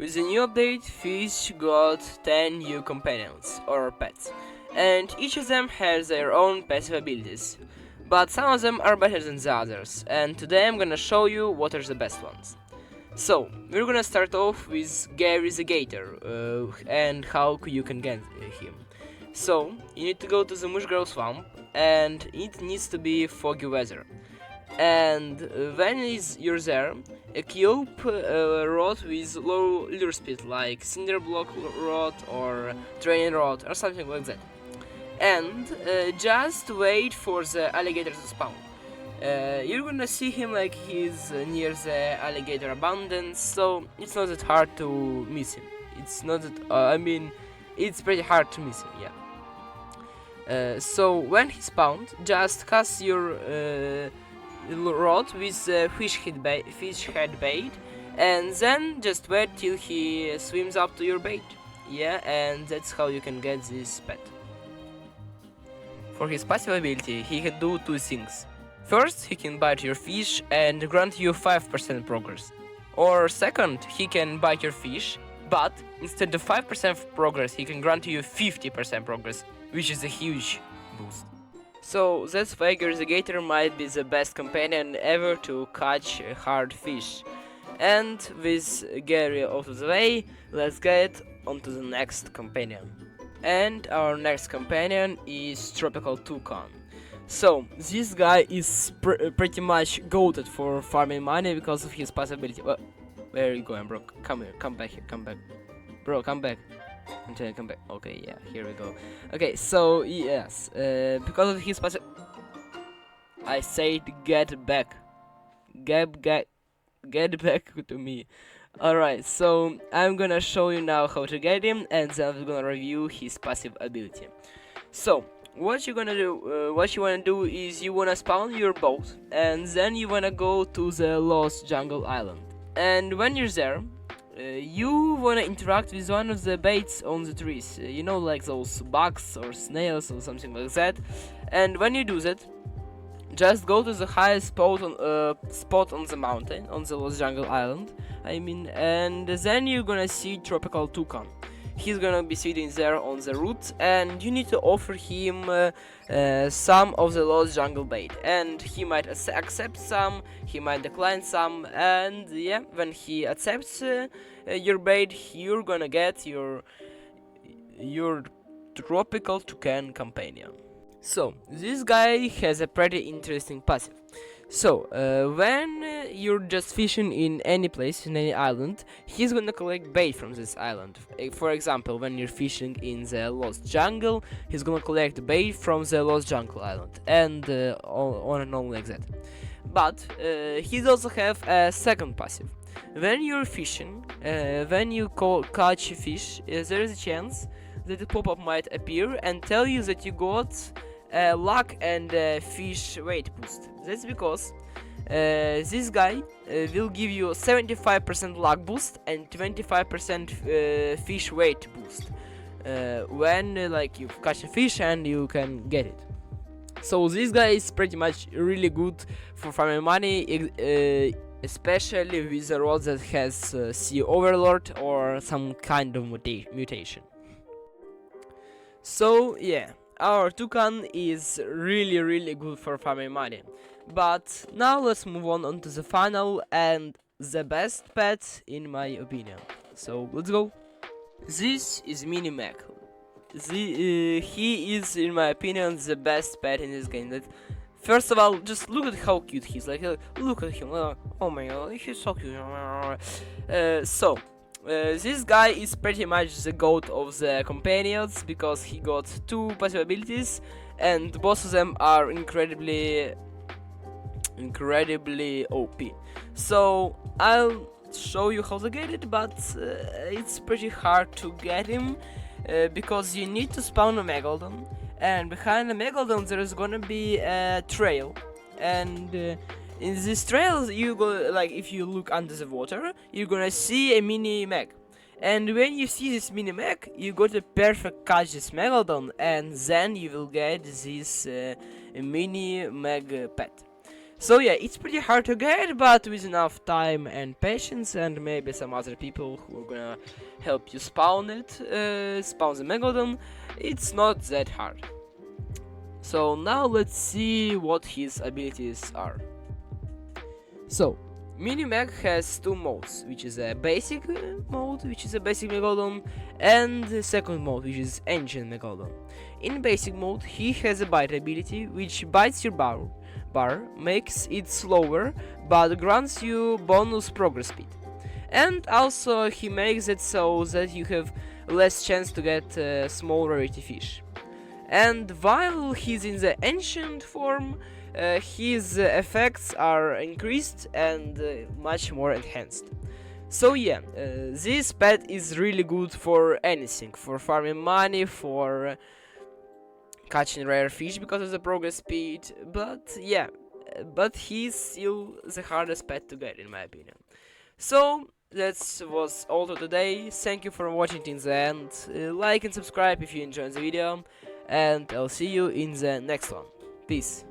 With the new update, Fish got 10 new companions, or pets, and each of them has their own passive abilities. But some of them are better than the others, and today I'm gonna show you what are the best ones. So, we're gonna start off with Gary the Gator, and how you can get him. So, you need to go to the Mushgrove Swamp, and it needs to be foggy weather. And when you're there, equip a rod with low lure speed, like cinder block rod or train rod or something like that. And just wait for the alligator to spawn. You're gonna see him like he's near the alligator abundance, so it's not that hard to miss him. It's not that, it's pretty hard to miss him, yeah. So when he spawned, just cast your rod with fish head bait, and then just wait till he swims up to your bait. Yeah, and that's how you can get this pet. For his passive ability, he can do two things. First, he can bite your fish and grant you 5% progress. Or second, he can bite your fish, but instead of 5% progress, he can grant you 50% progress, which is a huge boost. So that's why Gary the Gator might be the best companion ever to catch hard fish. And with Gary out of the way, let's get onto the next companion. And our next companion is Tropical Toucan. So this guy is pretty much goated for farming money because of his possibility. Where are you going, bro? Come here, come back here, come back. Bro, come back. Until I come back. Okay, yeah, here we go. Okay, so yes, because of his passive, I said get back. Get back to me. Alright, so I'm gonna show you now how to get him, and then I'm gonna review his passive ability. So, what you wanna do is you wanna spawn your boat, and then you wanna go to the Lost Jungle Island. And when you're there, you wanna interact with one of the baits on the trees, you know, like those bugs or snails or something like that. And when you do that, just go to the highest spot on the mountain, on the Lost Jungle Island, and then you're gonna see Tropical Toucan. He's gonna be sitting there on the root, and you need to offer him some of the Lost Jungle bait. And he might accept some, he might decline some, and yeah, when he accepts your bait, you're gonna get your Tropical Toucan companion. So, this guy has a pretty interesting passive. So, when you're just fishing in any place, in any island, he's gonna collect bait from this island. For example, when you're fishing in the Lost Jungle, he's gonna collect bait from the Lost Jungle Island, and on and on like that. But he also have a second passive. When you're fishing, when you catch a fish, there is a chance that a pop-up might appear and tell you that you got luck and fish weight boost. That's because this guy will give you 75% luck boost and 25% fish weight boost when like you catch a fish and you can get it. So this guy is pretty much really good for farming money, especially with a rod that has Sea Overlord or some kind of mutation. So yeah, our Toucan is really good for farming money. But now let's move on to the final and the best pet in my opinion. So let's go. This is Mech. He is, in my opinion, the best pet in this game. First of all, just look at how cute he is. Like, look at him. Oh my god, he's so cute. This guy is pretty much the goat of the companions because he got two passive abilities, and both of them are incredibly OP. So I'll show you how to get it, but it's pretty hard to get him because you need to spawn a Megalodon, and behind the Megalodon there is gonna be a trail, and in this trail you go, like, if you look under the water, you're gonna see a mini Mech. And when you see this mini Mech, you got to perfect catch this Megalodon, and then you will get this mini Mech pet. So yeah, it's pretty hard to get, but with enough time and patience, and maybe some other people who are gonna help you spawn it, spawn the Megalodon, it's not that hard. So now let's see what his abilities are. So, Mini Mech has two modes, which is a basic mode, which is a basic Megalodon, and the second mode, which is Ancient Megalodon. In basic mode, he has a bite ability, which bites your bar, makes it slower, but grants you bonus progress speed. And also, he makes it so that you have less chance to get small rarity fish. And while he's in the ancient form, his effects are increased and much more enhanced. So yeah, this pet is really good for anything, for farming money, for catching rare fish because of the progress speed, but yeah, but he's still the hardest pet to get in my opinion. So that was all for today. Thank you for watching till the end. Like and subscribe if you enjoyed the video, and I'll see you in the next one. Peace.